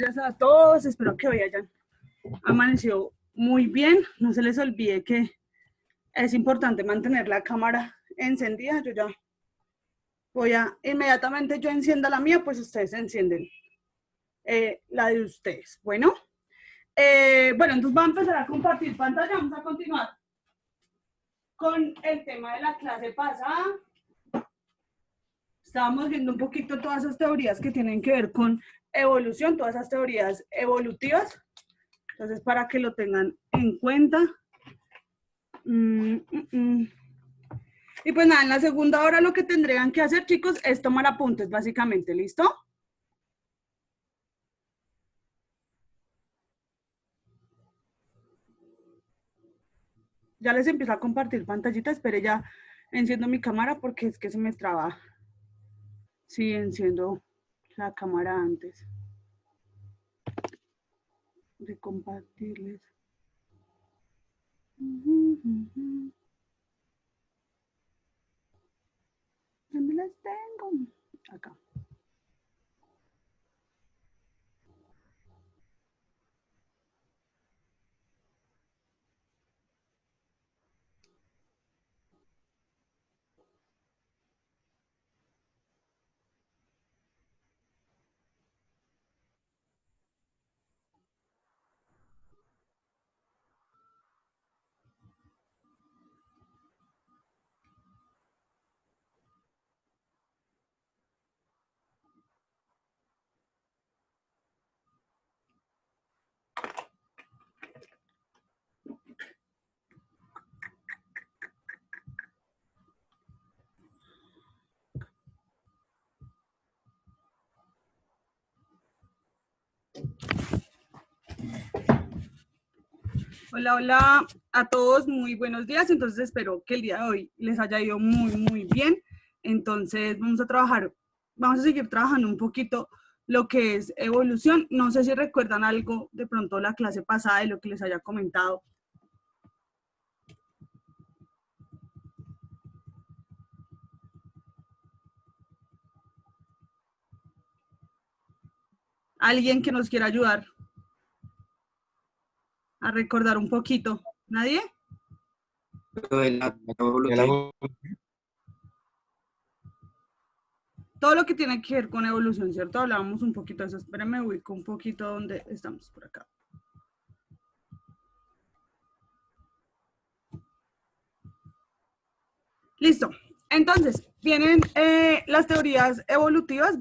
Gracias a todos, espero que hoy hayan amanecido muy bien. No se les olvide que es importante mantener la cámara encendida. Yo ya voy a, inmediatamente yo encienda la mía, pues ustedes encienden la de ustedes. Bueno, entonces voy a empezar a compartir pantalla. Vamos a continuar con el tema de la clase pasada. Estábamos viendo un poquito todas esas teorías que tienen que ver con evolución, todas esas teorías evolutivas. Entonces, para que lo tengan en cuenta. Y pues nada, en la segunda hora lo que tendrían que hacer, chicos, es tomar apuntes, básicamente. ¿Listo? Ya les empiezo a compartir pantallita. Espere, ya enciendo mi cámara porque es que se me traba. Sí, enciendo la cámara antes de compartirles. ¿Dónde las tengo? Acá. Hola, hola a todos, muy buenos días. Entonces espero que el día de hoy les haya ido muy bien. Entonces vamos a seguir trabajando un poquito lo que es evolución. No sé si recuerdan algo de pronto la clase pasada de lo que les haya comentado. ¿Alguien que nos quiera ayudar a recordar un poquito? ¿Nadie? Todo lo que tiene que ver con evolución, ¿cierto? Hablábamos un poquito de eso. Espérenme, ubico un poquito donde estamos por acá. Listo. Entonces, vienen las teorías evolutivas.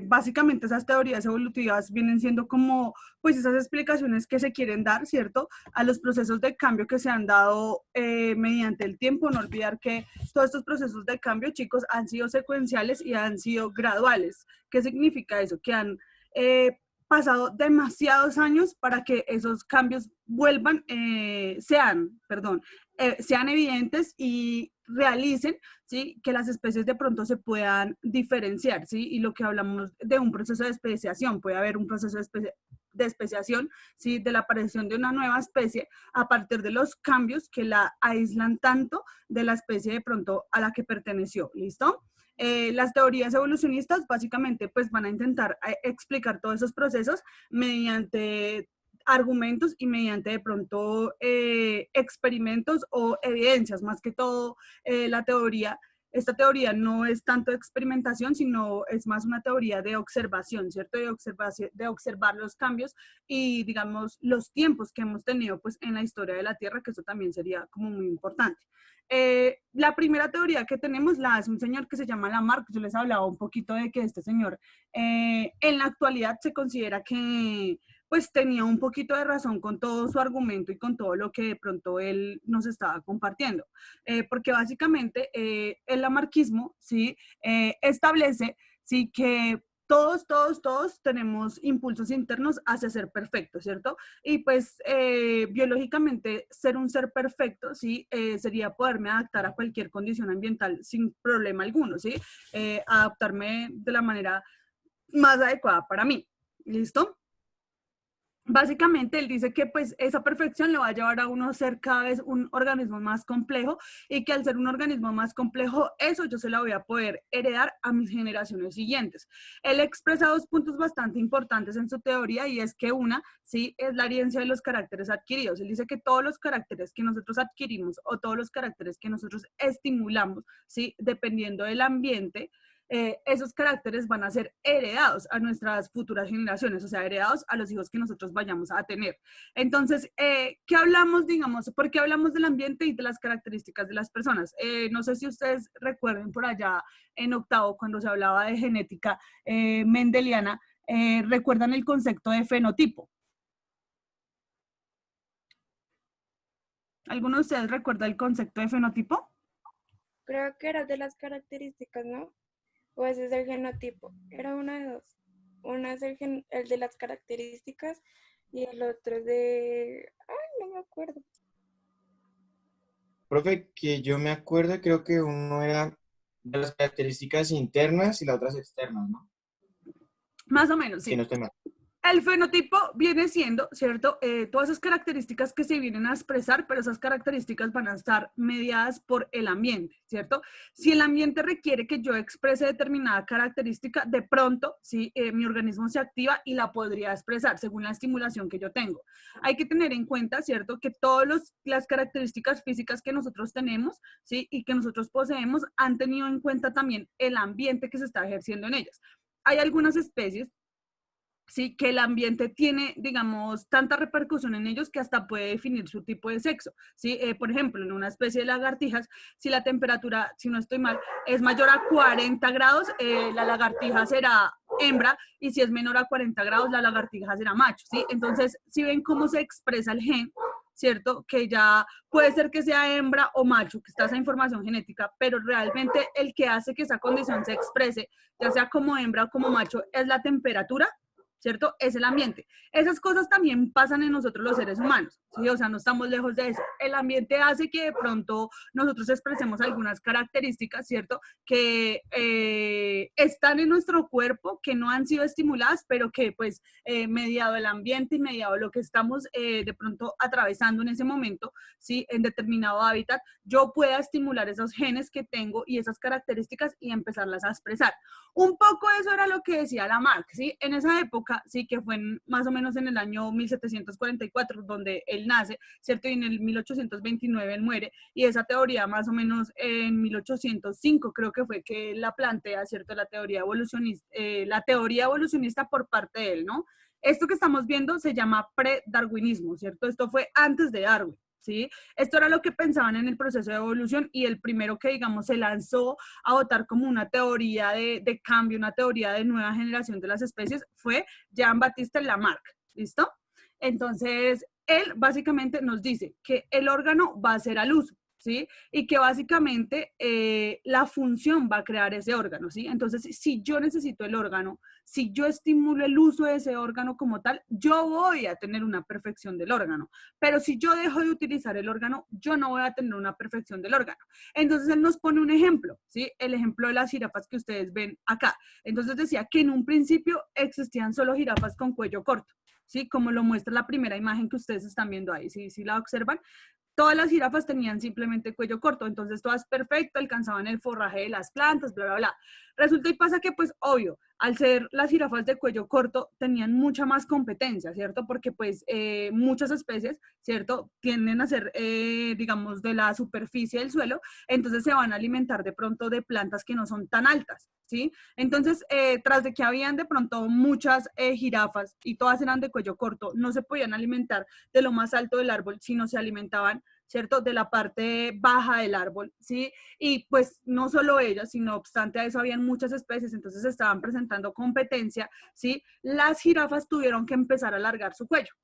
Básicamente esas teorías evolutivas vienen siendo como, pues, esas explicaciones que se quieren dar, ¿cierto? A los procesos de cambio que se han dado mediante el tiempo. No olvidar que todos estos procesos de cambio, chicos, han sido secuenciales y han sido graduales. ¿Qué significa eso? Que han pasado demasiados años para que esos cambios sean evidentes y realicen, ¿sí? Que las especies de pronto se puedan diferenciar, ¿sí? Y lo que hablamos de un proceso de especiación, puede haber un proceso de especiación, ¿sí? De la aparición de una nueva especie a partir de los cambios que la aíslan tanto de la especie de pronto a la que perteneció, ¿listo? Las teorías evolucionistas básicamente pues van a intentar explicar todos esos procesos mediante argumentos y mediante de pronto experimentos o evidencias, más que todo esta teoría no es tanto de experimentación, sino es más una teoría de observación, ¿cierto? De observar los cambios y, digamos, los tiempos que hemos tenido pues en la historia de la Tierra, que eso también sería como muy importante. La primera teoría que tenemos la hace un señor que se llama Lamarck. Yo les hablaba un poquito de que este señor en la actualidad se considera que pues tenía un poquito de razón con todo su argumento y con todo lo que de pronto él nos estaba compartiendo. Porque básicamente el lamarquismo, ¿sí? Establece, ¿sí? Que todos tenemos impulsos internos hacia ser perfectos, ¿cierto? Y pues biológicamente ser un ser perfecto, ¿sí? Sería poderme adaptar a cualquier condición ambiental sin problema alguno, ¿sí? Adaptarme de la manera más adecuada para mí, ¿listo? básicamente él dice que pues esa perfección le va a llevar a uno a ser cada vez un organismo más complejo y que al ser un organismo más complejo, eso yo se la voy a poder heredar a mis generaciones siguientes. Él expresa dos puntos bastante importantes en su teoría y es que una, sí, es la herencia de los caracteres adquiridos. Él dice que todos los caracteres que nosotros adquirimos o todos los caracteres que nosotros estimulamos, sí, dependiendo del ambiente, esos caracteres van a ser heredados a nuestras futuras generaciones, o sea, heredados a los hijos que nosotros vayamos a tener. Entonces, ¿qué hablamos, digamos, por qué hablamos del ambiente y de las características de las personas? No sé si ustedes recuerden por allá en octavo, cuando se hablaba de genética mendeliana, recuerdan el concepto de fenotipo. ¿Alguno de ustedes recuerda el concepto de fenotipo? Creo que era de las características, ¿no? O ese es el genotipo. Era una de dos. Una es el de las características y el otro es de... Ay, no me acuerdo. Profe, que yo me acuerdo, creo que uno era de las características internas y las otras externas, ¿no? Más o menos, Si no sí. estoy mal. El fenotipo viene siendo, ¿cierto? Todas esas características que se vienen a expresar, pero esas características van a estar mediadas por el ambiente, ¿cierto? Si el ambiente requiere que yo exprese determinada característica, de pronto, sí, mi organismo se activa y la podría expresar según la estimulación que yo tengo. Hay que tener en cuenta, ¿cierto? Que todas las características físicas que nosotros tenemos, ¿sí? Y que nosotros poseemos han tenido en cuenta también el ambiente que se está ejerciendo en ellas. Hay algunas especies, sí, que el ambiente tiene, digamos, tanta repercusión en ellos que hasta puede definir su tipo de sexo, ¿sí? Por ejemplo, en una especie de lagartijas, si la temperatura, si no estoy mal, es mayor a 40 grados, la lagartija será hembra, y si es menor a 40 grados, la lagartija será macho, ¿sí? Entonces, si ven cómo se expresa el gen, ¿cierto? Que ya puede ser que sea hembra o macho, que está esa información genética, pero realmente el que hace que esa condición se exprese, ya sea como hembra o como macho, es la temperatura, ¿cierto? Es el ambiente. Esas cosas también pasan en nosotros los seres humanos, ¿sí? O sea, no estamos lejos de eso. El ambiente hace que de pronto nosotros expresemos algunas características, ¿cierto? Que están en nuestro cuerpo, que no han sido estimuladas, pero que pues mediado el ambiente y mediado lo que estamos de pronto atravesando en ese momento, ¿sí? En determinado hábitat, yo pueda estimular esos genes que tengo y esas características y empezarlas a expresar. Un poco eso era lo que decía Lamarck, ¿sí? En esa época, sí, que fue más o menos en el año 1744, donde él nace, ¿cierto? Y en el 1829 él muere, y esa teoría más o menos en 1805 creo que fue que la plantea, ¿cierto? La teoría evolucionista por parte de él, ¿no? Esto que estamos viendo se llama pre-darwinismo, ¿cierto? Esto fue antes de Darwin, ¿sí? Esto era lo que pensaban en el proceso de evolución, y el primero que, digamos, se lanzó a votar como una teoría de cambio, una teoría de nueva generación de las especies, fue Jean-Baptiste Lamarck, ¿listo? Entonces, él básicamente nos dice que el órgano va a ser al uso, ¿sí? Y que básicamente la función va a crear ese órgano, ¿sí? Entonces, si yo necesito el órgano, si yo estimulo el uso de ese órgano como tal, yo voy a tener una perfección del órgano. Pero si yo dejo de utilizar el órgano, yo no voy a tener una perfección del órgano. Entonces, él nos pone un ejemplo, ¿sí? El ejemplo de las jirafas que ustedes ven acá. Entonces, decía que en un principio existían solo jirafas con cuello corto, ¿sí? Como lo muestra la primera imagen que ustedes están viendo ahí, ¿sí la observan? Todas las jirafas tenían simplemente cuello corto, entonces todas perfecto, alcanzaban el forraje de las plantas, bla, bla, bla. Resulta y pasa que, pues, obvio, al ser las jirafas de cuello corto, tenían mucha más competencia, ¿cierto? Porque, pues, muchas especies, ¿cierto? Tienden a ser, digamos, de la superficie del suelo, entonces se van a alimentar de pronto de plantas que no son tan altas, ¿sí? Entonces, tras de que habían de pronto muchas jirafas y todas eran de cuello corto, no se podían alimentar de lo más alto del árbol, sino se alimentaban, ¿cierto? De la parte baja del árbol, ¿sí? Y pues no solo ellas, sino obstante a eso habían muchas especies, entonces estaban presentando competencia, ¿sí? Las jirafas tuvieron que empezar a alargar su cuello.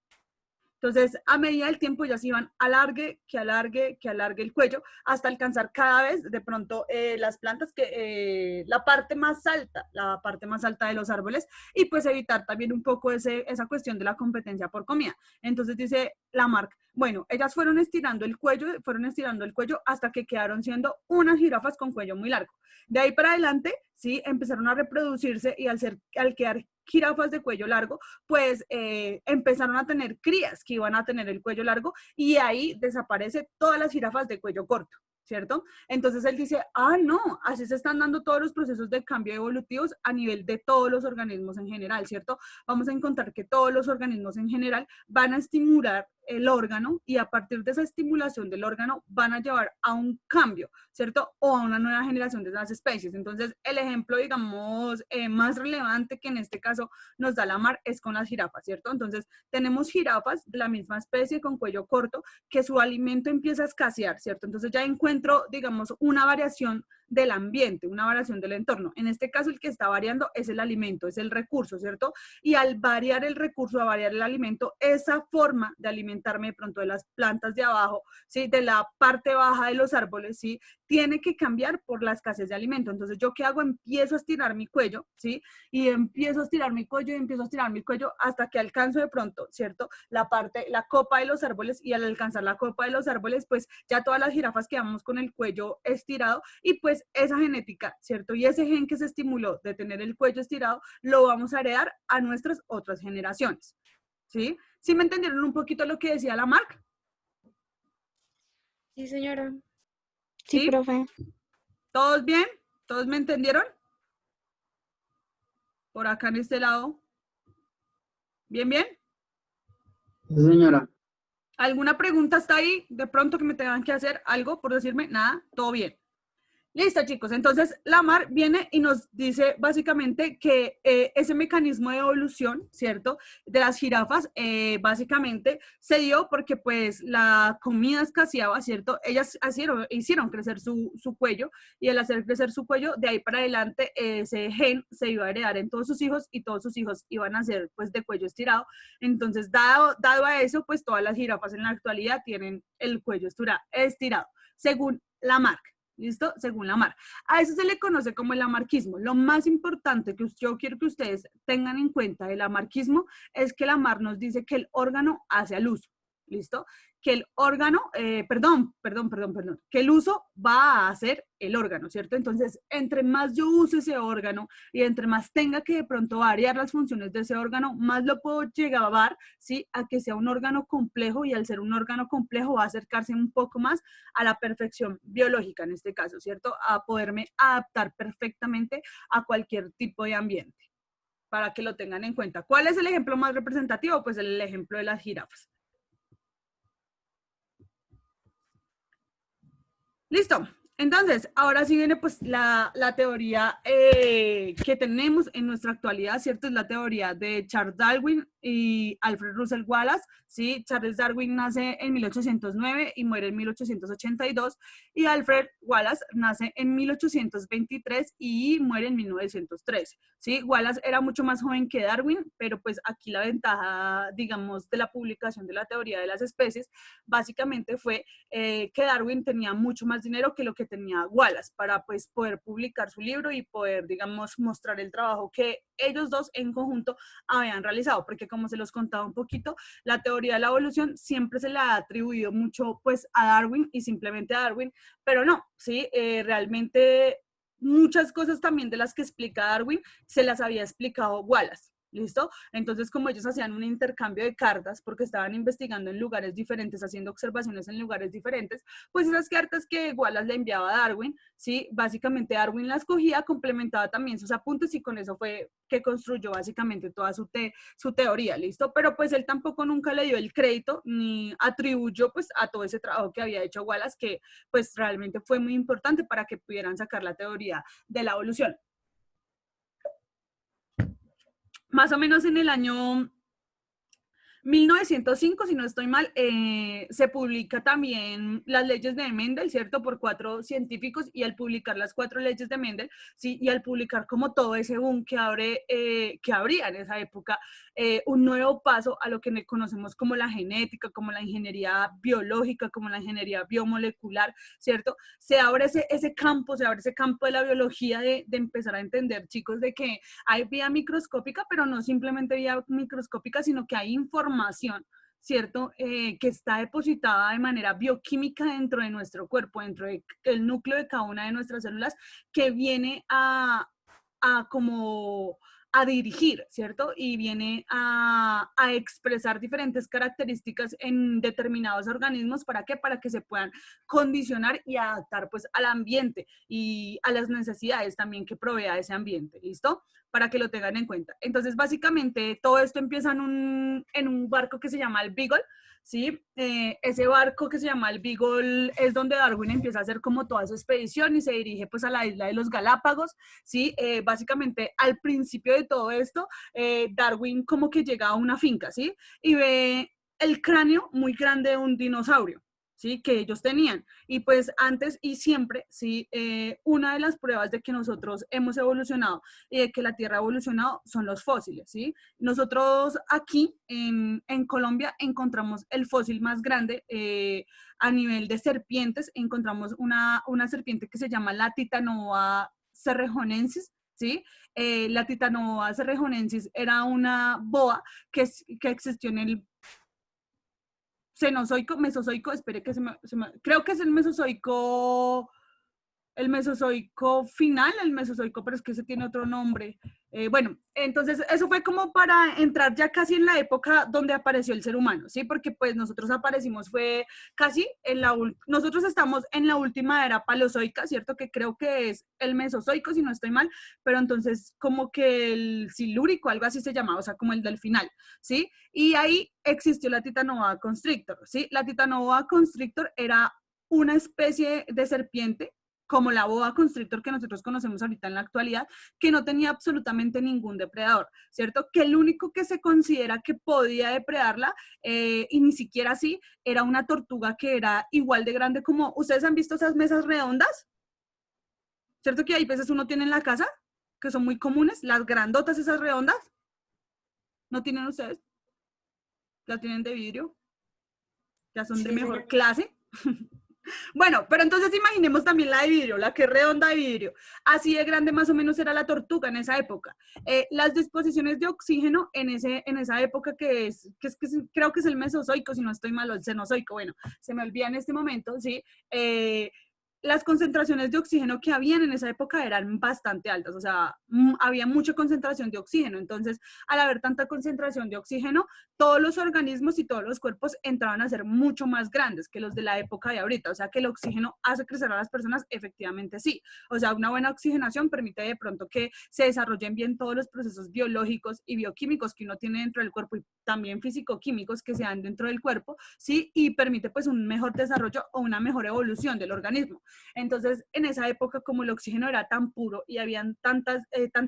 Entonces, a medida del tiempo, ellas iban alargue, que alargue, que alargue el cuello, hasta alcanzar cada vez, de pronto, las plantas, la parte más alta de los árboles, y pues evitar también un poco esa cuestión de la competencia por comida. Entonces, dice Lamarck, bueno, ellas fueron estirando el cuello hasta que quedaron siendo unas jirafas con cuello muy largo. De ahí para adelante, sí, empezaron a reproducirse, y al quedar jirafas de cuello largo, pues empezaron a tener crías que iban a tener el cuello largo y ahí desaparece todas las jirafas de cuello corto, ¿cierto? Entonces él dice, ah, no, así se están dando todos los procesos de cambio evolutivos a nivel de todos los organismos en general, ¿cierto? Vamos a encontrar que todos los organismos en general van a estimular el órgano y a partir de esa estimulación del órgano van a llevar a un cambio, ¿cierto? O a una nueva generación de las especies. Entonces, el ejemplo, digamos, más relevante que en este caso nos da la mar es con las jirafas, ¿cierto? Entonces, tenemos jirafas de la misma especie con cuello corto que su alimento empieza a escasear, ¿cierto? Entonces ya encuentro, digamos, una variación del ambiente, una variación del entorno. En este caso, el que está variando es el alimento, es el recurso, ¿cierto? Y al variar el recurso, a variar el alimento, esa forma de alimentarme de pronto de las plantas de abajo, ¿sí? De la parte baja de los árboles, ¿sí? Tiene que cambiar por la escasez de alimento. Entonces, ¿yo qué hago? Empiezo a estirar mi cuello, ¿sí? Y empiezo a estirar mi cuello y empiezo a estirar mi cuello hasta que alcanzo de pronto, ¿cierto? La copa de los árboles y al alcanzar la copa de los árboles, pues ya todas las jirafas quedamos con el cuello estirado y pues esa genética, ¿cierto? Y ese gen que se estimuló de tener el cuello estirado, lo vamos a heredar a nuestras otras generaciones, ¿sí? ¿Sí me entendieron un poquito lo que decía la Marc? Sí, señora. Sí, ¿Sí? profe. ¿Todos bien? ¿Todos me entendieron? Por acá en este lado. ¿Bien, bien? Sí, señora. ¿Alguna pregunta hasta ahí? De pronto que me tengan que hacer algo por decirme, nada, todo bien. Listo, chicos. Entonces, Lamar viene y nos dice básicamente que ese mecanismo de evolución, ¿cierto? De las jirafas, básicamente se dio porque pues la comida escaseaba, ¿cierto? Ellas hicieron crecer su cuello y al hacer crecer su cuello, de ahí para adelante ese gen se iba a heredar en todos sus hijos y todos sus hijos iban a ser pues de cuello estirado. Entonces, dado a eso, pues todas las jirafas en la actualidad tienen el cuello estirado, según Lamarck. ¿Listo? Según Lamarck. A eso se le conoce como el lamarquismo. Lo más importante que yo quiero que ustedes tengan en cuenta del lamarquismo es que Lamarck nos dice que el órgano hace al uso. ¿Listo? Que el órgano, que el uso va a hacer el órgano, ¿cierto? Entonces, entre más yo use ese órgano y entre más tenga que de pronto variar las funciones de ese órgano, más lo puedo llevar, ¿sí? A que sea un órgano complejo y al ser un órgano complejo va a acercarse un poco más a la perfección biológica en este caso, ¿cierto? A poderme adaptar perfectamente a cualquier tipo de ambiente, para que lo tengan en cuenta. ¿Cuál es el ejemplo más representativo? Pues el ejemplo de las jirafas. Listo. Entonces, ahora sí viene pues la teoría que tenemos en nuestra actualidad, ¿cierto? Es la teoría de Charles Darwin y Alfred Russel Wallace, ¿sí? Charles Darwin nace en 1809 y muere en 1882 y Alfred Wallace nace en 1823 y muere en 1913, ¿sí? Wallace era mucho más joven que Darwin, pero pues aquí la ventaja, digamos, de la publicación de la teoría de las especies, básicamente fue que Darwin tenía mucho más dinero que lo que tenía Wallace para pues poder publicar su libro y poder, digamos, mostrar el trabajo que ellos dos en conjunto habían realizado, porque como se los contaba un poquito, la teoría de la evolución siempre se le ha atribuido mucho pues a Darwin y simplemente a Darwin, pero no, ¿sí? Realmente muchas cosas también de las que explica Darwin se las había explicado Wallace. ¿Listo? Entonces, como ellos hacían un intercambio de cartas porque estaban investigando en lugares diferentes, haciendo observaciones en lugares diferentes, pues esas cartas que Wallace le enviaba a Darwin, ¿sí? Básicamente Darwin las cogía, complementaba también sus apuntes y con eso fue que construyó básicamente toda su teoría, ¿listo? Pero pues él tampoco nunca le dio el crédito ni atribuyó pues a todo ese trabajo que había hecho Wallace, que pues realmente fue muy importante para que pudieran sacar la teoría de la evolución. Más o menos en el año 1905, si no estoy mal, se publica también las leyes de Mendel, ¿cierto? Por 4 científicos y al publicar las 4 leyes de Mendel, ¿sí? Y al publicar como todo ese boom que abría en esa época, un nuevo paso a lo que conocemos como la genética, como la ingeniería biológica, como la ingeniería biomolecular, ¿cierto? Se abre ese campo de la biología de empezar a entender, chicos, de que hay vía microscópica, pero no simplemente vía microscópica, sino que hay información, ¿cierto? Que está depositada de manera bioquímica dentro de nuestro cuerpo, dentro del núcleo de cada una de nuestras células, que viene a como a dirigir, ¿cierto? Y viene a expresar diferentes características en determinados organismos. ¿Para qué? Para que se puedan condicionar y adaptar pues al ambiente y a las necesidades también que provea ese ambiente, ¿listo? Para que lo tengan en cuenta. Entonces, básicamente, todo esto empieza en un barco que se llama el Beagle, ¿sí? Ese barco que se llama el Beagle es donde Darwin empieza a hacer como toda su expedición y se dirige pues a la isla de los Galápagos, ¿sí? Básicamente, al principio de todo esto, Darwin como que llega a una finca, ¿sí? Y ve el cráneo muy grande de un dinosaurio, ¿sí? Que ellos tenían. Y pues antes y siempre, ¿sí? Una de las pruebas de que nosotros hemos evolucionado y de que la Tierra ha evolucionado son los fósiles, ¿sí? Nosotros aquí en Colombia encontramos el fósil más grande a nivel de serpientes. Encontramos una serpiente que se llama la Titanoboa cerrejonensis, ¿sí? La Titanoboa cerrejonensis era una boa que existió en el Cenozoico, Mesozoico, espere que creo que es el Mesozoico final, el Mesozoico, pero es que ese tiene otro nombre. Bueno, entonces eso fue como para entrar ya casi en la época donde apareció el ser humano, ¿sí? Porque pues nosotros aparecimos fue casi nosotros estamos en la última era paleozoica, ¿cierto? Que creo que es el Mesozoico, si no estoy mal, pero entonces como que el Silúrico, algo así se llamaba, o sea, como el del final, ¿sí? Y ahí existió la Titanoboa constrictor, ¿sí? La Titanoboa constrictor era una especie de serpiente como la boa constrictor que nosotros conocemos ahorita en la actualidad, que no tenía absolutamente ningún depredador, ¿cierto? Que el único que se considera que podía depredarla, y ni siquiera así, era una tortuga que era igual de grande como, ¿ustedes han visto esas mesas redondas? ¿Cierto que hay veces uno tiene en la casa, que son muy comunes, las grandotas esas redondas? ¿No tienen ustedes? ¿Ya tienen de vidrio? ¿Ya son de Sí, mejor señora. clase? Bueno, pero entonces imaginemos también la de vidrio, la que es redonda de vidrio. Así de grande más o menos era la tortuga en esa época. Las disposiciones de oxígeno en esa época creo que es el Mesozoico, si no estoy mal, o el Cenozoico, bueno, se me olvida en este momento, ¿sí? Las concentraciones de oxígeno que habían en esa época eran bastante altas, o sea, había mucha concentración de oxígeno. Entonces, al haber tanta concentración de oxígeno, todos los organismos y todos los cuerpos entraban a ser mucho más grandes que los de la época de ahorita. O sea, que el oxígeno hace crecer a las personas, efectivamente sí. O sea, una buena oxigenación permite de pronto que se desarrollen bien todos los procesos biológicos y bioquímicos que uno tiene dentro del cuerpo y también físico-químicos que se dan dentro del cuerpo, ¿sí? Y permite pues un mejor desarrollo o una mejor evolución del organismo. Entonces, en esa época, como el oxígeno era tan puro y habían tanta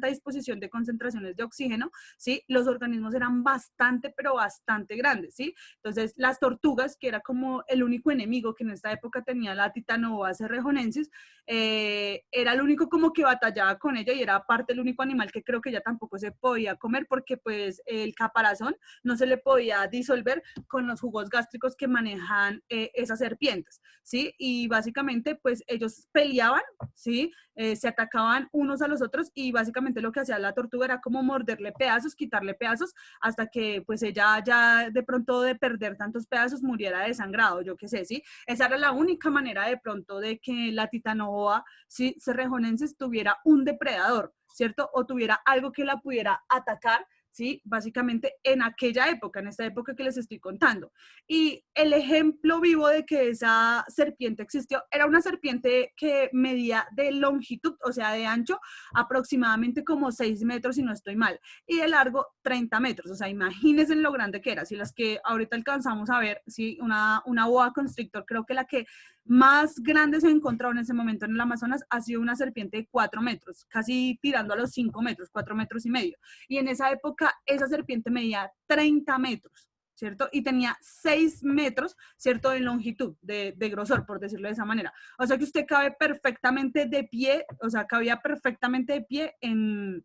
disposición de concentraciones de oxígeno, ¿sí? Los organismos eran bastante, pero bastante grandes, ¿sí? Entonces, las tortugas, que era como el único enemigo que en esta época tenía la Titanoboa cerrejonensis, era el único como que batallaba con ella y era parte el único animal que creo que ya tampoco se podía comer porque pues el caparazón no se le podía disolver con los jugos gástricos que manejan esas serpientes, ¿sí? Y básicamente pues ellos peleaban, ¿sí? Se atacaban unos a los otros y básicamente lo que hacía la tortuga era como morderle pedazos, quitarle pedazos, hasta que pues ella ya de pronto de perder tantos pedazos muriera desangrado, yo qué sé, ¿sí? Esa era la única manera de pronto de que la Titanoboa, ¿sí? cerrejonensis tuviera un depredador, ¿cierto? O tuviera algo que la pudiera atacar, ¿sí? Básicamente en aquella época, en esta época que les estoy contando. Y el ejemplo vivo de que esa serpiente existió era una serpiente que medía de longitud, o sea, de ancho, aproximadamente como 6 metros, si no estoy mal, y de largo 30 metros. O sea, imagínense lo grande que era. Si las que ahorita alcanzamos a ver, ¿sí? Una boa constrictor, creo que la que más grande se encontró en ese momento en el Amazonas ha sido una serpiente de 4 metros, casi tirando a los 5 metros, 4 metros y medio. Y en esa época esa serpiente medía 30 metros, ¿cierto? Y tenía 6 metros, ¿cierto? De longitud, de grosor, por decirlo de esa manera. O sea que usted cabe perfectamente de pie, o sea, cabía perfectamente de pie en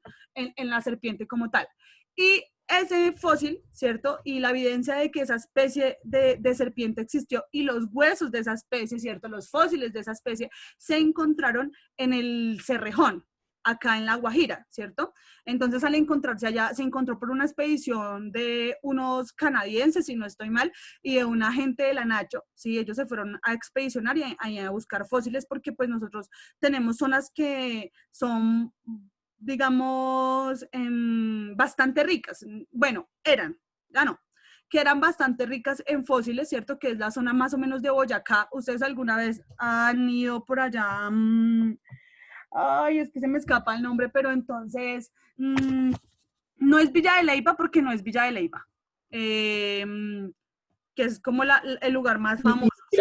la serpiente como tal. Y ese fósil, ¿cierto? Y la evidencia de que esa especie de serpiente existió y los huesos de esa especie, ¿cierto? Los fósiles de esa especie se encontraron en el Cerrejón, acá en La Guajira, ¿cierto? Entonces, al encontrarse allá, se encontró por una expedición de unos canadienses, si no estoy mal, y de una gente de la Nacho, ¿sí? Ellos se fueron a expedicionar y a buscar fósiles porque, pues, nosotros tenemos zonas que son digamos, bastante ricas. Bueno, eran, ya no, que eran bastante ricas en fósiles, ¿cierto? Que es la zona más o menos de Boyacá. ¿Ustedes alguna vez han ido por allá? Ay, es que se me escapa el nombre, pero entonces, no es Villa de Leyva porque no es Villa de Leyva, que es como el lugar más famoso, ¿sí?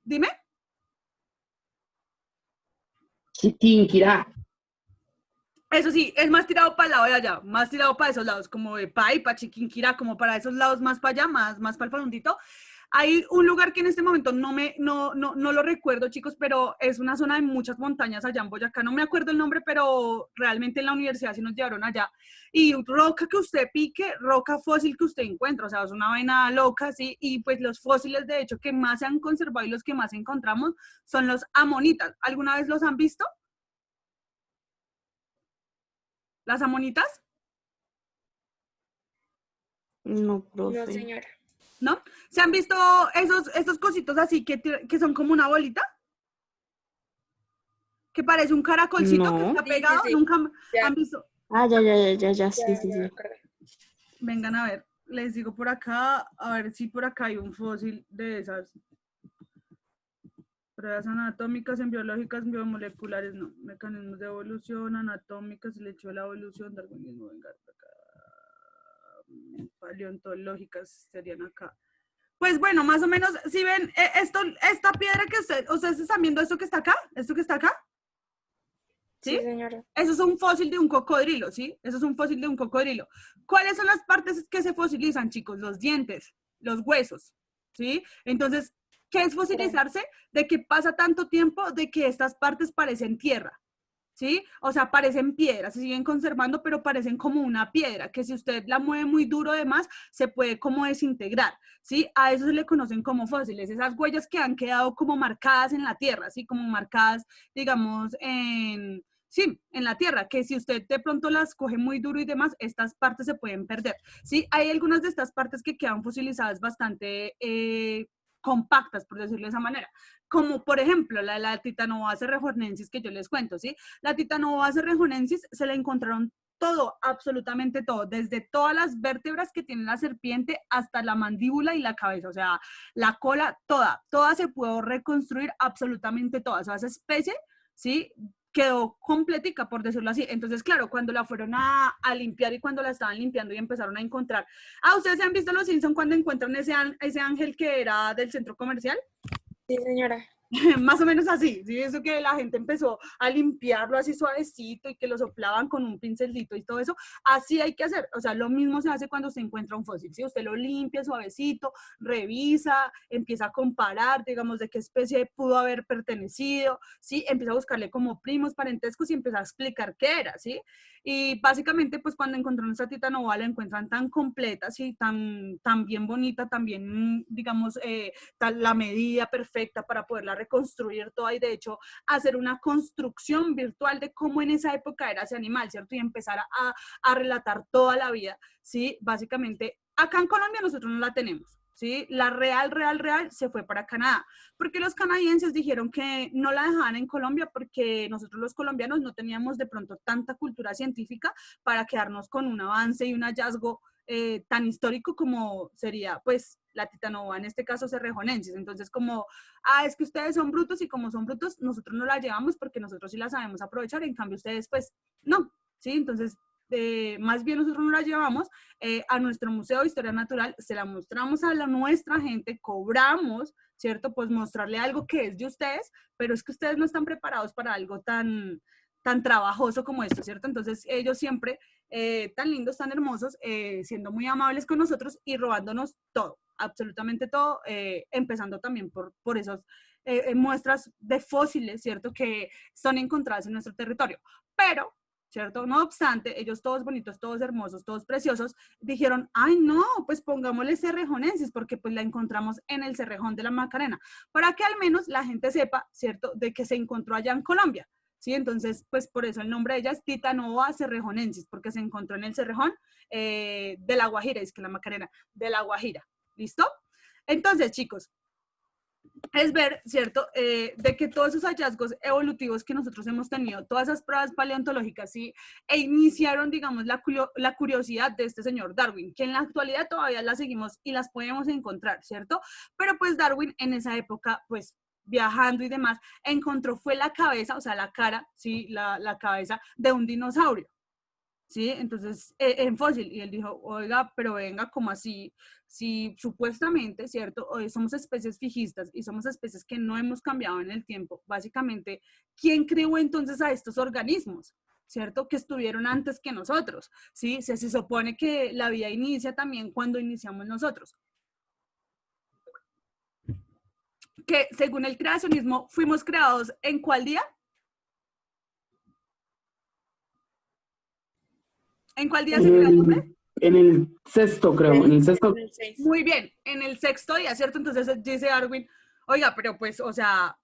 Dime. Chiquinquirá. Eso sí, es más tirado para el lado de allá, más tirado para esos lados, como de Paipa, Chiquinquirá, como para esos lados más para allá, más para el Falundito. Hay un lugar que en este momento no lo recuerdo, chicos, pero es una zona de muchas montañas allá en Boyacá. No me acuerdo el nombre, pero realmente en la universidad sí nos llevaron allá. Y roca que usted pique, roca fósil que usted encuentra, o sea, es una vaina loca, ¿sí? Y pues los fósiles, de hecho, que más se han conservado y los que más encontramos son los amonitas. ¿Alguna vez los han visto? ¿Las amonitas? No, No, profe. señora. ¿No? ¿Se han visto esos cositos así que son como una bolita? Que parece un caracolcito que No. está Sí, pegado. sí, sí. ¿Nunca Ya. han visto? Ah, ya, sí, Ya sí, me sí. acordé. Vengan a ver, les digo por acá, a ver si por acá hay un fósil de esas. Pruebas anatómicas, en biológicas, biomoleculares, no. Mecanismos de evolución, anatómicas, el hecho de la evolución, darwinismo, venga, acá. Paleontológicas serían acá. Pues bueno, más o menos, si ven, esta piedra que ustedes están viendo, esto que está acá, esto que está acá, ¿sí? Sí, señora. Eso es un fósil de un cocodrilo, ¿sí? Eso es un fósil de un cocodrilo. ¿Cuáles son las partes que se fosilizan, chicos? Los dientes, los huesos, ¿sí? Entonces, ¿qué es fosilizarse? De que pasa tanto tiempo de que estas partes parecen tierra, ¿sí? O sea, parecen piedras, se siguen conservando, pero parecen como una piedra, que si usted la mueve muy duro además, se puede como desintegrar, ¿sí? A eso se le conocen como fósiles, esas huellas que han quedado como marcadas en la tierra, ¿sí? Como marcadas, digamos, sí, en la tierra, que si usted de pronto las coge muy duro y demás, estas partes se pueden perder, ¿sí? Hay algunas de estas partes que quedan fosilizadas bastante compactas, por decirlo de esa manera, como por ejemplo la Titanoboa rejonensis que yo les cuento, ¿sí? La Titanoboa rejonensis se le encontraron todo, absolutamente todo, desde todas las vértebras que tiene la serpiente hasta la mandíbula y la cabeza, o sea, la cola, toda se pudo reconstruir, absolutamente toda, o sea, esa especie, ¿sí? Quedó completica, por decirlo así. Entonces, claro, cuando la fueron a limpiar y cuando la estaban limpiando y empezaron a encontrar. ¿Ustedes se han visto Los Simpson cuando encuentran ese ángel que era del centro comercial? Sí, señora. Más o menos así, ¿sí? Eso que la gente empezó a limpiarlo así suavecito y que lo soplaban con un pincelito y todo eso, así hay que hacer, o sea, lo mismo se hace cuando se encuentra un fósil, ¿sí? Usted lo limpia suavecito, revisa, empieza a comparar, digamos, de qué especie pudo haber pertenecido, ¿sí? Empieza a buscarle como primos, parentescos y empieza a explicar qué era, ¿sí? Y básicamente, pues cuando encontraron esta Titanoboa la encuentran tan completa, ¿sí? Tan bien bonita, también, digamos, la medida perfecta para poderla reconstruir toda y de hecho hacer una construcción virtual de cómo en esa época era ese animal, ¿cierto? Y empezar a relatar toda la vida, ¿sí? Básicamente, acá en Colombia nosotros no la tenemos, ¿sí? La real se fue para Canadá, porque los canadienses dijeron que no la dejaban en Colombia porque nosotros los colombianos no teníamos de pronto tanta cultura científica para quedarnos con un avance y un hallazgo tan histórico como sería, pues, la Titanoboa, en este caso Cerrejonensis. Entonces, como, es que ustedes son brutos y como son brutos, nosotros no la llevamos porque nosotros sí la sabemos aprovechar, en cambio ustedes, pues, no, ¿sí? Entonces, más bien nosotros no la llevamos a nuestro Museo de Historia Natural, se la mostramos a nuestra gente, cobramos, ¿cierto? Pues mostrarle algo que es de ustedes, pero es que ustedes no están preparados para algo tan trabajoso como esto, ¿cierto? Entonces ellos siempre tan lindos, tan hermosos, siendo muy amables con nosotros y robándonos todo, absolutamente todo, empezando también por esas muestras de fósiles, ¿cierto? Que son encontradas en nuestro territorio. Pero, ¿cierto? No obstante, ellos todos bonitos, todos hermosos, todos preciosos, dijeron, ay no, pues pongámosle Cerrejonensis, porque pues la encontramos en el Cerrejón de la Macarena, para que al menos la gente sepa, ¿cierto? De que se encontró allá en Colombia. ¿Sí? Entonces, pues por eso el nombre de ella es Titanoboa cerrejonensis, porque se encontró en el cerrejón de la Guajira, es que la Macarena, de la Guajira. ¿Listo? Entonces, chicos, es ver, ¿cierto?, de que todos esos hallazgos evolutivos que nosotros hemos tenido, todas esas pruebas paleontológicas, ¿sí?, e iniciaron, digamos, la curiosidad de este señor Darwin, que en la actualidad todavía las seguimos y las podemos encontrar, ¿cierto? Pero pues Darwin en esa época, pues viajando y demás, encontró fue la cabeza, o sea, la cara, ¿sí?, la cabeza de un dinosaurio. ¿Sí? Entonces, en fósil, y él dijo, oiga, pero venga, ¿cómo así? Si supuestamente, ¿cierto? Hoy somos especies fijistas y somos especies que no hemos cambiado en el tiempo, básicamente, ¿quién creó entonces a estos organismos? ¿Cierto? Que estuvieron antes que nosotros, ¿sí? Se supone que la vida inicia también cuando iniciamos nosotros. Que según el creacionismo, fuimos creados ¿en cuál día? ¿En cuál día se creó el hombre? En el sexto, creo, en el sexto. El 6. Muy bien, en el sexto día, ¿cierto? Entonces dice Darwin, oiga, pero pues, o sea,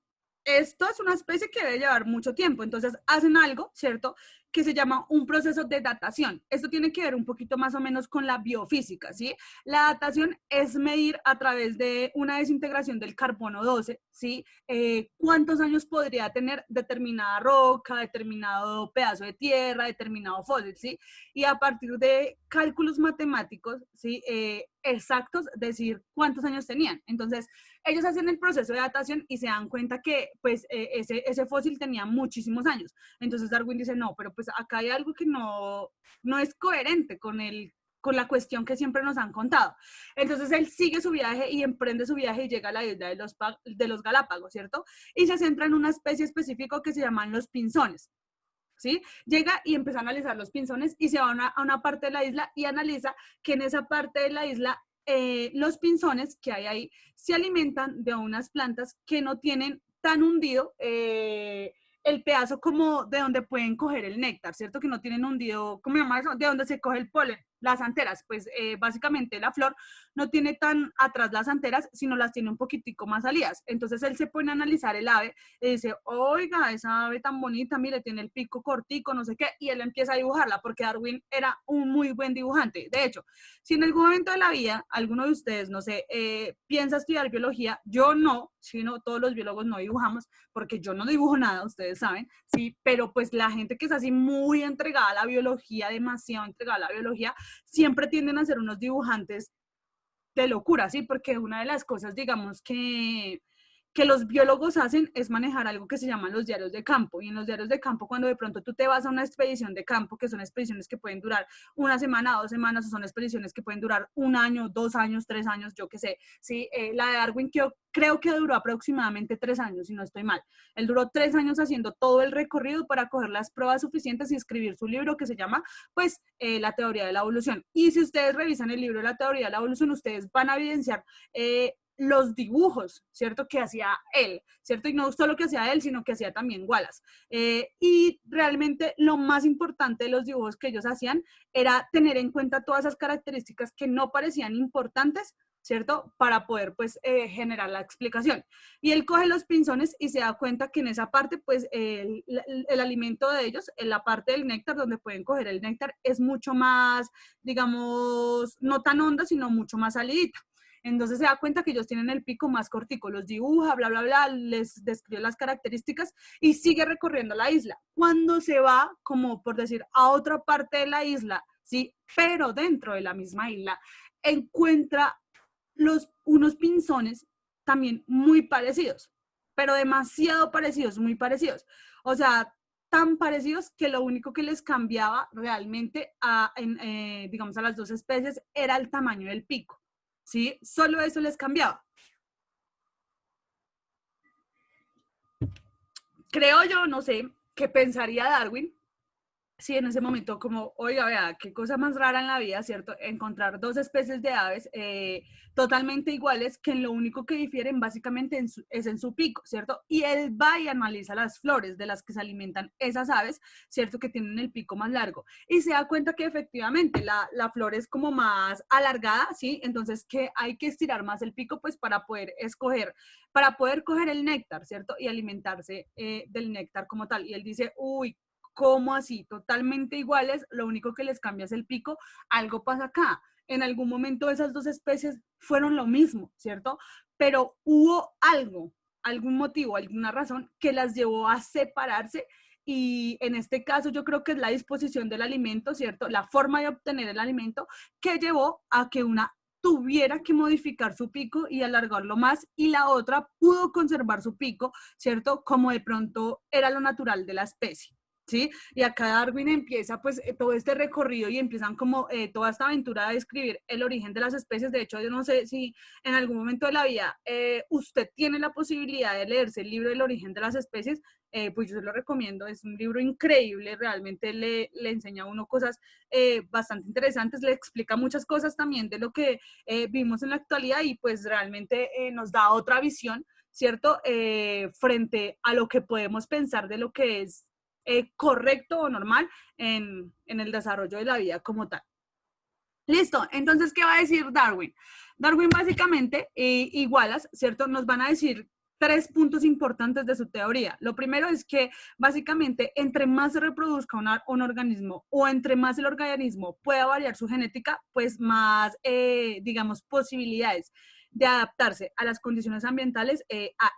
esto es una especie que debe llevar mucho tiempo. Entonces hacen algo, ¿cierto?, que se llama un proceso de datación. Esto tiene que ver un poquito más o menos con la biofísica, ¿sí? La datación es medir a través de una desintegración del carbono 12, ¿sí? Cuántos años podría tener determinada roca, determinado pedazo de tierra, determinado fósil, ¿sí? Y a partir de cálculos matemáticos, ¿sí?, exactos, decir cuántos años tenían. Entonces, ellos hacen el proceso de datación y se dan cuenta que pues ese fósil tenía muchísimos años. Entonces Darwin dice, no, pero pues acá hay algo que no es coherente con la cuestión que siempre nos han contado. Entonces él sigue su viaje y emprende su viaje y llega a la isla de los Galápagos, ¿cierto? Y se centra en una especie específica que se llaman los pinzones. ¿Sí? Llega y empieza a analizar los pinzones y se va a una parte de la isla y analiza que en esa parte de la isla los pinzones que hay ahí se alimentan de unas plantas que no tienen tan hundido el pedazo como de donde pueden coger el néctar, ¿cierto? Que no tienen hundido, ¿cómo se llama eso? De donde se coge el polen, las anteras. Pues básicamente la flor no tiene tan atrás las anteras, sino las tiene un poquitico más salidas. Entonces él se pone a analizar el ave y dice, oiga, esa ave tan bonita, mire, tiene el pico cortico, no sé qué, y él empieza a dibujarla, porque Darwin era un muy buen dibujante. De hecho, si en algún momento de la vida alguno de ustedes, no sé, piensa estudiar biología, yo no, sino todos los biólogos no dibujamos, porque yo no dibujo nada, ustedes saben, sí, pero pues la gente que es así muy entregada a la biología, demasiado entregada a la biología, siempre tienden a ser unos dibujantes de locura, ¿sí? Porque una de las cosas, digamos, que los biólogos hacen es manejar algo que se llaman los diarios de campo. Y en los diarios de campo, cuando de pronto tú te vas a una expedición de campo, que son expediciones que pueden durar una semana, 2 semanas, o son expediciones que pueden durar 1 año, 2 años, 3 años, yo qué sé. ¿Sí? La de Darwin creo que duró aproximadamente 3 años, si no estoy mal. Él duró 3 años haciendo todo el recorrido para coger las pruebas suficientes y escribir su libro que se llama, pues, La teoría de la evolución. Y si ustedes revisan el libro de La teoría de la evolución, ustedes van a evidenciar los dibujos, ¿cierto?, que hacía él, ¿cierto? Y no solo que hacía él, sino que hacía también Wallace. Y realmente lo más importante de los dibujos que ellos hacían era tener en cuenta todas esas características que no parecían importantes, ¿cierto?, para poder, pues, generar la explicación. Y él coge los pinzones y se da cuenta que en esa parte, pues, el alimento de ellos, en la parte del néctar, donde pueden coger el néctar, es mucho más, digamos, no tan honda, sino mucho más salidita. Entonces se da cuenta que ellos tienen el pico más cortico, los dibuja, bla, bla, bla, les describe las características y sigue recorriendo la isla. Cuando se va, como por decir, a otra parte de la isla, ¿sí?, pero dentro de la misma isla, encuentra unos pinzones también muy parecidos, pero demasiado parecidos, muy parecidos. O sea, tan parecidos que lo único que les cambiaba realmente digamos, a las dos especies era el tamaño del pico. ¿Sí? Solo eso les cambiaba. Creo yo, no sé, qué pensaría Darwin si en ese momento como, oiga, vea, qué cosa más rara en la vida, ¿cierto? Encontrar dos especies de aves totalmente iguales, que en lo único que difieren básicamente es en su pico, ¿cierto? Y él va y analiza las flores de las que se alimentan esas aves, ¿cierto?, que tienen el pico más largo. Y se da cuenta que efectivamente la flor es como más alargada, ¿sí? Entonces que hay que estirar más el pico, pues, para poder coger el néctar, ¿cierto? Y alimentarse del néctar como tal. Y él dice, uy, ¿cómo así? Totalmente iguales, lo único que les cambia es el pico, algo pasa acá. en algún momento esas dos especies fueron lo mismo, ¿cierto? Pero hubo algo, algún motivo, alguna razón que las llevó a separarse y en este caso yo creo que es la disposición del alimento, ¿cierto? La forma de obtener el alimento que llevó a que una tuviera que modificar su pico y alargarlo más y la otra pudo conservar su pico, ¿cierto? Como de pronto era lo natural de la especie. ¿Sí? Y acá Darwin empieza pues todo este recorrido y empiezan como toda esta aventura de describir el origen de las especies. De hecho, yo no sé si en algún momento de la vida usted tiene la posibilidad de leerse el libro del origen de las especies, pues yo se lo recomiendo, es un libro increíble, realmente le enseña a uno cosas bastante interesantes, le explica muchas cosas también de lo que vimos en la actualidad y pues realmente nos da otra visión, ¿cierto? Frente a lo que podemos pensar de lo que es correcto o normal en el desarrollo de la vida como tal. Listo, entonces, ¿qué va a decir Darwin? Darwin básicamente y Wallace, ¿cierto? Nos van a decir 3 puntos importantes de su teoría. Lo primero es que básicamente entre más se reproduzca un organismo o entre más el organismo pueda variar su genética, pues más, digamos, posibilidades de adaptarse a las condiciones ambientales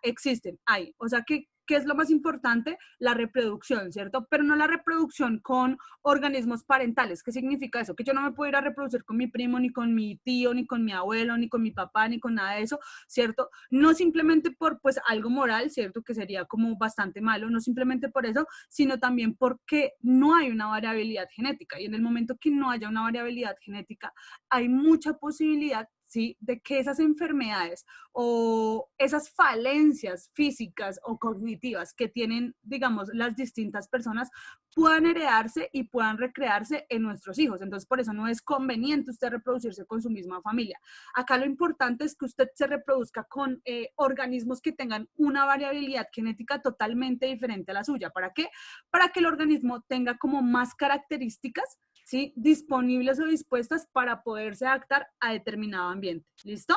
existen, hay. O sea que ¿qué es lo más importante? La reproducción, ¿cierto? Pero no la reproducción con organismos parentales. ¿Qué significa eso? Que yo no me puedo ir a reproducir con mi primo, ni con mi tío, ni con mi abuelo, ni con mi papá, ni con nada de eso, ¿cierto? No simplemente por, pues, algo moral, ¿cierto? Que sería como bastante malo, no simplemente por eso, sino también porque no hay una variabilidad genética. Y en el momento que no haya una variabilidad genética, hay mucha posibilidad, ¿sí? De que esas enfermedades o esas falencias físicas o cognitivas que tienen, digamos, las distintas personas puedan heredarse y puedan recrearse en nuestros hijos. Entonces, por eso no es conveniente usted reproducirse con su misma familia. Acá lo importante es que usted se reproduzca con organismos que tengan una variabilidad genética totalmente diferente a la suya. ¿Para qué? Para que el organismo tenga como más características, ¿sí? Disponibles o dispuestas para poderse adaptar a determinado ambiente. ¿Listo?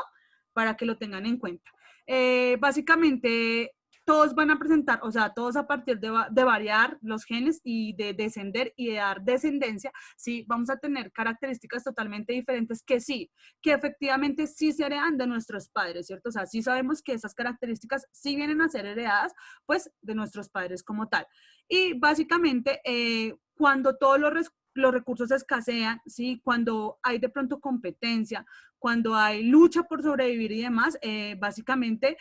Para que lo tengan en cuenta. Básicamente, todos van a presentar, o sea, todos a partir de variar los genes y de descender y de dar descendencia, sí, vamos a tener características totalmente diferentes que efectivamente sí se heredan de nuestros padres, ¿cierto? O sea, sí sabemos que esas características sí vienen a ser heredadas, pues, de nuestros padres como tal. Y básicamente, cuando todos los recursos escasean, ¿sí? Cuando hay de pronto competencia, cuando hay lucha por sobrevivir y demás, básicamente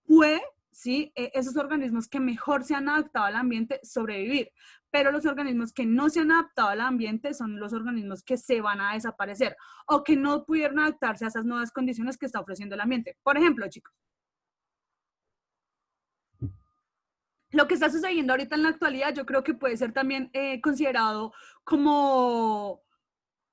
puede, ¿sí? Esos organismos que mejor se han adaptado al ambiente sobrevivir, pero los organismos que no se han adaptado al ambiente son los organismos que se van a desaparecer o que no pudieron adaptarse a esas nuevas condiciones que está ofreciendo el ambiente. Por ejemplo, chicos, lo que está sucediendo ahorita en la actualidad yo creo que puede ser también considerado como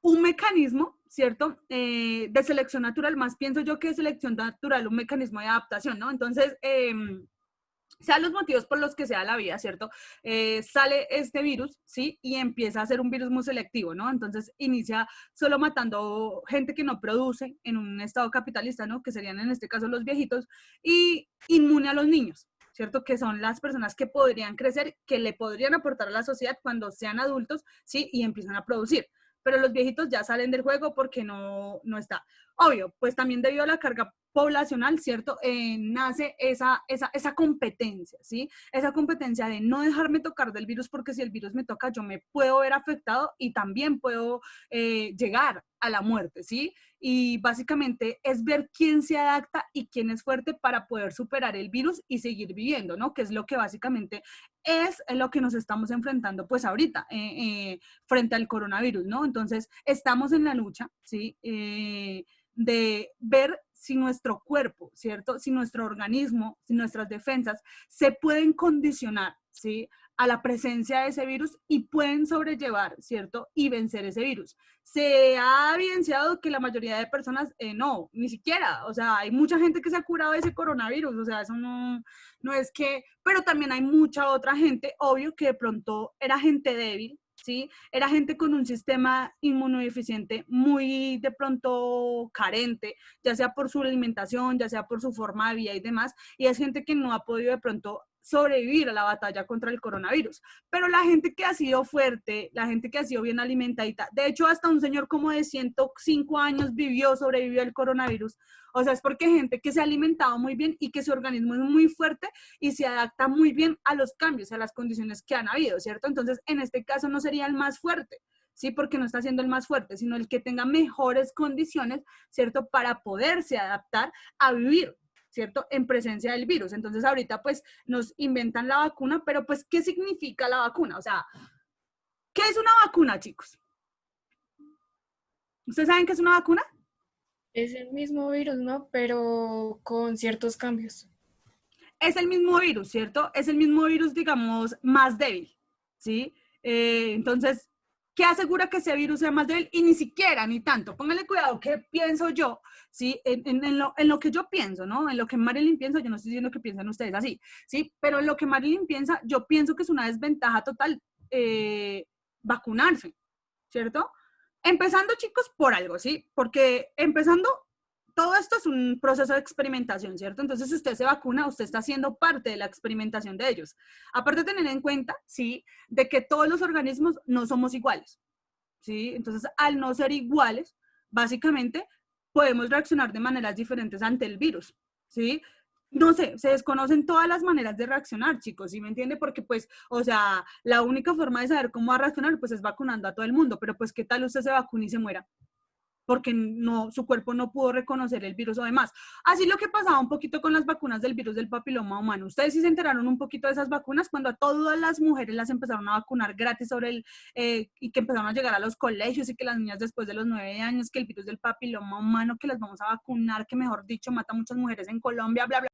un mecanismo, ¿cierto? De selección natural, más pienso yo que selección natural, un mecanismo de adaptación, ¿no? Entonces, sean los motivos por los que sea la vida, ¿cierto? Sale este virus, ¿sí? Y empieza a ser un virus muy selectivo, ¿no? Entonces inicia solo matando gente que no produce en un estado capitalista, ¿no? Que serían en este caso los viejitos, y inmune a los niños, ¿cierto? Que son las personas que podrían crecer, que le podrían aportar a la sociedad cuando sean adultos, ¿sí? Y empiezan a producir. Pero los viejitos ya salen del juego porque no está. Obvio, pues también debido a la carga poblacional, ¿cierto? Nace esa competencia, ¿sí? Esa competencia de no dejarme tocar del virus porque si el virus me toca yo me puedo ver afectado y también puedo llegar a la muerte, ¿sí? Y básicamente es ver quién se adapta y quién es fuerte para poder superar el virus y seguir viviendo, ¿no? Que es lo que básicamente es lo que nos estamos enfrentando pues ahorita frente al coronavirus, ¿no? Entonces estamos en la lucha, ¿sí? De ver si nuestro cuerpo, ¿cierto? Si nuestro organismo, si nuestras defensas se pueden condicionar, ¿sí? A la presencia de ese virus y pueden sobrellevar, ¿cierto? Y vencer ese virus. Se ha evidenciado que la mayoría de personas no, ni siquiera, o sea, hay mucha gente que se ha curado de ese coronavirus, o sea, eso no es que, pero también hay mucha otra gente, obvio, que de pronto era gente débil, ¿sí? Era gente con un sistema inmunodeficiente muy de pronto carente, ya sea por su alimentación, ya sea por su forma de vida y demás, y es gente que no ha podido de pronto sobrevivir a la batalla contra el coronavirus. Pero la gente que ha sido fuerte, la gente que ha sido bien alimentadita, de hecho hasta un señor como de 105 años sobrevivió al coronavirus. O sea, es porque hay gente que se ha alimentado muy bien y que su organismo es muy fuerte y se adapta muy bien a los cambios, a las condiciones que han habido, ¿cierto? Entonces, en este caso no sería el más fuerte, ¿sí? Porque no está siendo el más fuerte, sino el que tenga mejores condiciones, ¿cierto? Para poderse adaptar a vivir, ¿cierto? En presencia del virus. Entonces, ahorita, pues, nos inventan la vacuna, pero, pues, ¿qué significa la vacuna? O sea, ¿qué es una vacuna, chicos? ¿Ustedes saben qué es una vacuna? Es el mismo virus, ¿no? Pero con ciertos cambios. Es el mismo virus, ¿cierto? Es el mismo virus, digamos, más débil, ¿sí? Entonces, ¿qué asegura que ese virus sea más débil? Y ni siquiera, ni tanto. Pónganle cuidado, ¿qué pienso yo? ¿Sí? En lo que yo pienso, ¿no? En lo que Marilyn piensa, yo no estoy diciendo que piensen ustedes así, ¿sí? Pero en lo que Marilyn piensa, yo pienso que es una desventaja total vacunarse, ¿cierto? Empezando, chicos, por algo, ¿sí? Porque empezando, todo esto es un proceso de experimentación, ¿cierto? Entonces, si usted se vacuna, usted está siendo parte de la experimentación de ellos. Aparte de tener en cuenta, ¿sí? De que todos los organismos no somos iguales, ¿sí? Entonces, al no ser iguales, básicamente, podemos reaccionar de maneras diferentes ante el virus, ¿sí? No sé, se desconocen todas las maneras de reaccionar, chicos, ¿sí me entiende? Porque, pues, o sea, la única forma de saber cómo va a reaccionar, pues, es vacunando a todo el mundo, pero, pues, ¿qué tal usted se vacune y se muera? Porque no, su cuerpo no pudo reconocer el virus o demás. Así lo que pasaba un poquito con las vacunas del virus del papiloma humano. Ustedes sí se enteraron un poquito de esas vacunas cuando a todas las mujeres las empezaron a vacunar gratis y que empezaron a llegar a los colegios y que las niñas después de los 9 años, que el virus del papiloma humano, que las vamos a vacunar, que mejor dicho mata a muchas mujeres en Colombia, bla, bla.